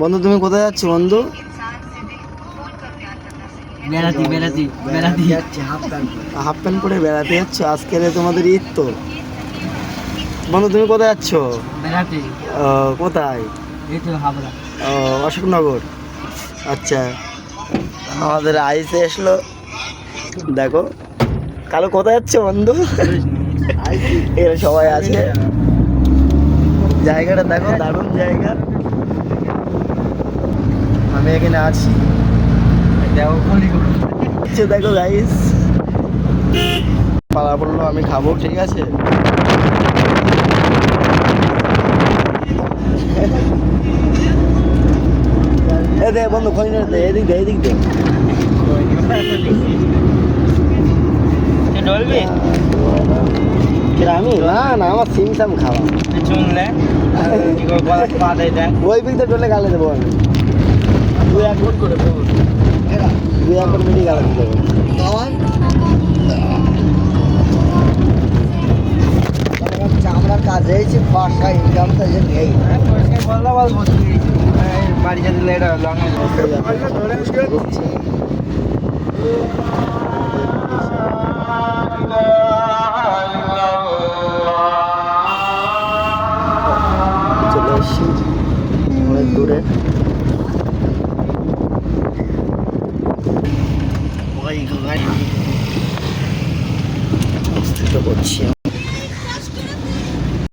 বন্ধু তুমি কোথায় যাচ্ছ বন্ধু? হাফ প্যান্ট পরে বেড়াতে যাচ্ছ? আজকে তোমাদের ঈদ তো। বন্ধু তুমি কোথায় যাচ্ছ? কোথায়? অশোকনগর। আচ্ছা, আমাদের আইসে এসলো। দেখো কালো কোথায় যাচ্ছ বন্ধু? এখানে সবাই আছে। জায়গাটা দেখো, দারুণ জায়গা। আমি এখানে আছি। দেখো গাইস, পালা পড়লো, আমি খাবো, ঠিক আছে? এ দে বন্ধু, খোঁজ দে, এদিক দে, এদিক দে। আমি না না, আমার সিম সাম খাওয়া। ওই পিকতে ডলে গালে দেবো আমি। 2-1 করে দেবো, 2-1 মিনিট গালে দেবো। আমরা কাজে এসেছি, পয়সা ইনকামটা যে নেই। বাড়ি যেতে লেট হলো। চলে এসছি অনেক দূরে। অবস্থিত করছি।